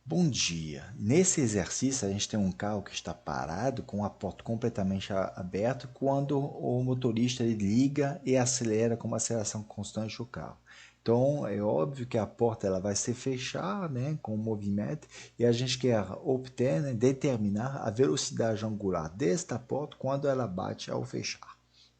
Bom dia. Nesse exercício, a gente tem um carro que está parado com a porta completamente aberta quando o motorista ele liga e acelera com uma aceleração constante o carro. Então, é óbvio que a porta ela vai se fechar, né, com o movimento e a gente quer obter, né, determinar a velocidade angular desta porta quando ela bate ao fechar.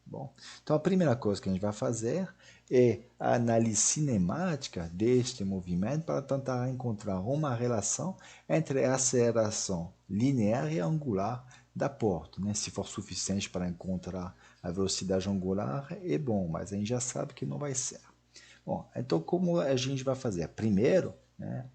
Bom, então a primeira coisa que a gente vai fazer é a análise cinemática deste movimento para tentar encontrar uma relação entre a aceleração linear e angular da porta, né? Se for suficiente para encontrar a velocidade angular, é bom, mas a gente já sabe que não vai ser. Bom, então como a gente vai fazer? Primeiro, né,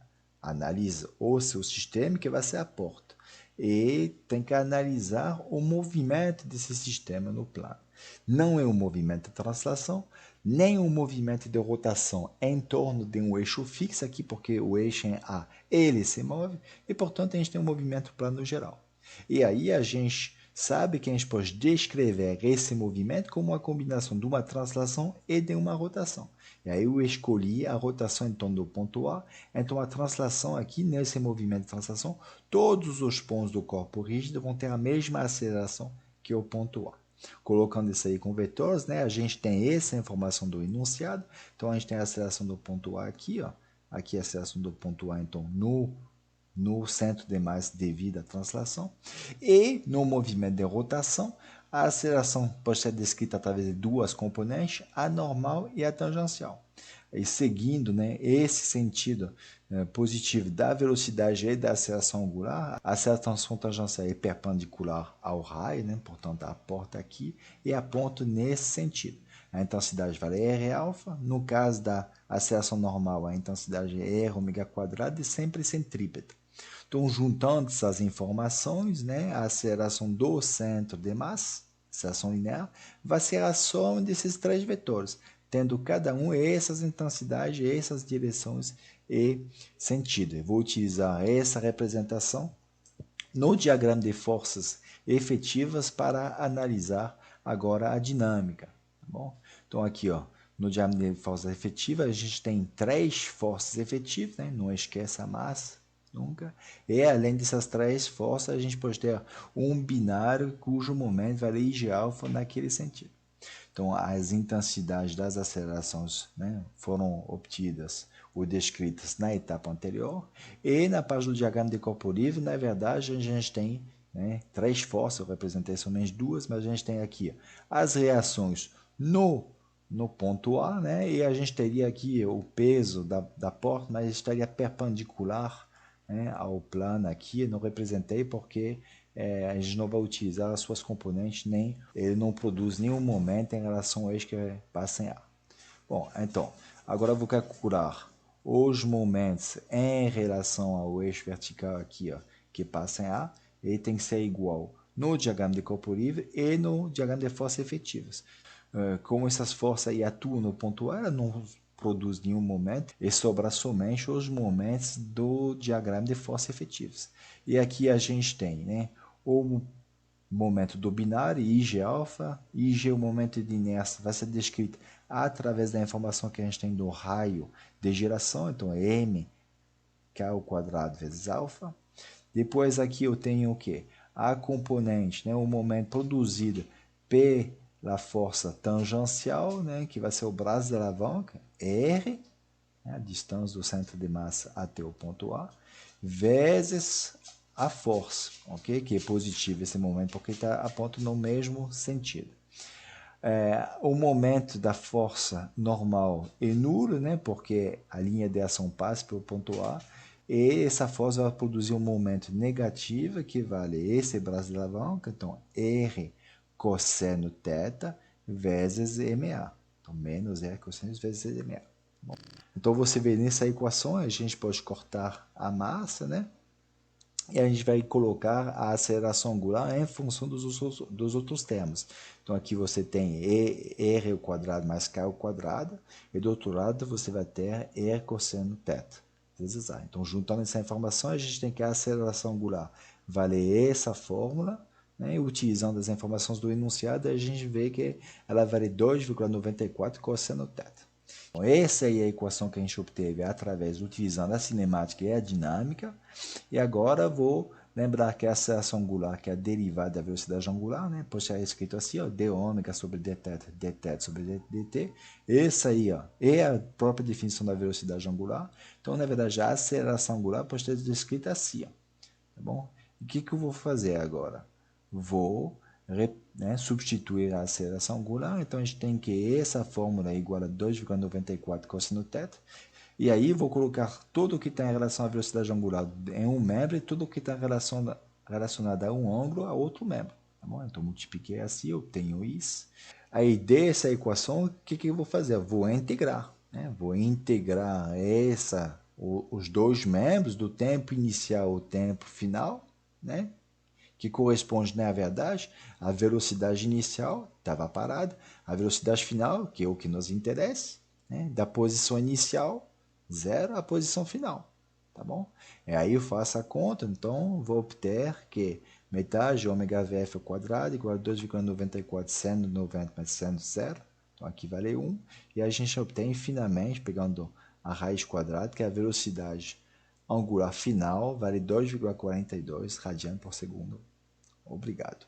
analisa o seu sistema, que vai ser a porta, e tem que analisar o movimento desse sistema no plano. Não é um movimento de translação, nem um movimento de rotação em torno de um eixo fixo aqui, porque o eixo em A ele se move, e portanto a gente tem um movimento plano geral. E aí a gente sabe que a gente pode descrever esse movimento como uma combinação de uma translação e de uma rotação. E aí eu escolhi a rotação em torno do ponto A, então a translação aqui, nesse movimento de translação, todos os pontos do corpo rígido vão ter a mesma aceleração que o ponto A. Colocando isso aí com vetores, né, a gente tem essa informação do enunciado, então a gente tem a aceleração do ponto A aqui, ó, aqui a aceleração do ponto A, então, no centro de massa devido à translação. E no movimento de rotação, a aceleração pode ser descrita através de duas componentes, a normal e a tangencial. E seguindo, né, esse sentido positivo da velocidade e da aceleração angular, a aceleração tangencial é perpendicular ao raio, né, portanto a porta aqui, e aponta nesse sentido. A intensidade vale Rα, no caso da aceleração normal, a intensidade é R ômega quadrado e sempre centrípeta. Então, juntando essas informações, né, a aceleração do centro de massa, aceleração linear, vai ser a soma desses três vetores, tendo cada um essas intensidades, essas direções e sentido. Eu vou utilizar essa representação no diagrama de forças efetivas para analisar agora a dinâmica. Tá bom? Então, aqui, ó, no diagrama de forças efetivas, a gente tem três forças efetivas, né? Não esqueça a massa, nunca. E além dessas três forças, a gente pode ter um binário cujo momento vale IG alfa naquele sentido. Então, as intensidades das acelerações, né, foram obtidas ou descritas na etapa anterior. E na página do diagrama de corpo livre, na verdade, a gente tem, né, três forças, eu representei somente duas, mas a gente tem aqui as reações no ponto A, né, e a gente teria aqui o peso da porta, mas estaria perpendicular, né, ao plano aqui. Eu não representei porque a gente não vai utilizar as suas componentes, nem ele não produz nenhum momento em relação ao eixo que passa em A. Bom, então, agora eu vou calcular os momentos em relação ao eixo vertical aqui, ó, que passa em A. Ele tem que ser igual no diagrama de corpo livre e no diagrama de forças efetivas. Como essas forças aí atuam no ponto A, não produz nenhum momento e sobra somente os momentos do diagrama de forças efetivas. E aqui a gente tem, né, o momento do binário, IG alfa, IG, o momento de inércia, vai ser descrito através da informação que a gente tem do raio de geração, então é M K ao quadrado vezes alfa. Depois aqui eu tenho o que? A componente, né, o momento produzido pela força tangencial, né, que vai ser o braço da alavanca, R, né, a distância do centro de massa até o ponto A, vezes a força, ok? Que é positivo esse momento, porque está aponta no mesmo sentido. O momento da força normal é nulo, né? Porque a linha de ação passa pelo ponto A, e essa força vai produzir um momento negativo que vale esse braço de alavanca, então R cosseno θ vezes MA. Então, menos R cosseno vezes MA. Bom, então, você vê nessa equação, a gente pode cortar a massa, né? E a gente vai colocar a aceleração angular em função dos outros termos. Então, aqui você tem R ao quadrado mais K ao quadrado, e do outro lado você vai ter R cosseno θ vezes A. Então, juntando essa informação, a gente tem que a aceleração angular vale essa fórmula, né? Utilizando as informações do enunciado, a gente vê que ela vale 2,94 cosseno θ. Então, essa aí é a equação que a gente obteve através, utilizando a cinemática e a dinâmica. E agora vou lembrar que a aceleração angular, que é a derivada da velocidade angular, né? Pois é escrito assim, ó, d ômega sobre dt sobre dt. Essa aí, ó, é a própria definição da velocidade angular. Então, na verdade, a aceleração angular pode ser descrita assim, ó, tá bom? E o que que eu vou fazer agora? Vou substituir a aceleração angular, então a gente tem que essa fórmula é igual a 2,94 cosseno θ, e aí vou colocar tudo que está em relação à velocidade angular em um membro e tudo que está relacionado a um ângulo a outro membro. Tá bom? Então multipliquei assim, eu tenho isso. Aí dessa equação, o que, que eu vou fazer? Eu vou integrar. Né? Vou integrar os dois membros do tempo inicial ao tempo final, né? Que corresponde, na verdade, à velocidade inicial, estava parada, a velocidade final, que é o que nos interessa, né? Da posição inicial, zero, à posição final. Tá bom? E aí eu faço a conta, então vou obter que metade de ômega VF ao quadrado igual a 2,94 seno 90 mais seno zero. Então aqui vale 1. E a gente obtém finalmente, pegando a raiz quadrada, que é a velocidade angular final, vale 2,42 radianos por segundo. Obrigado.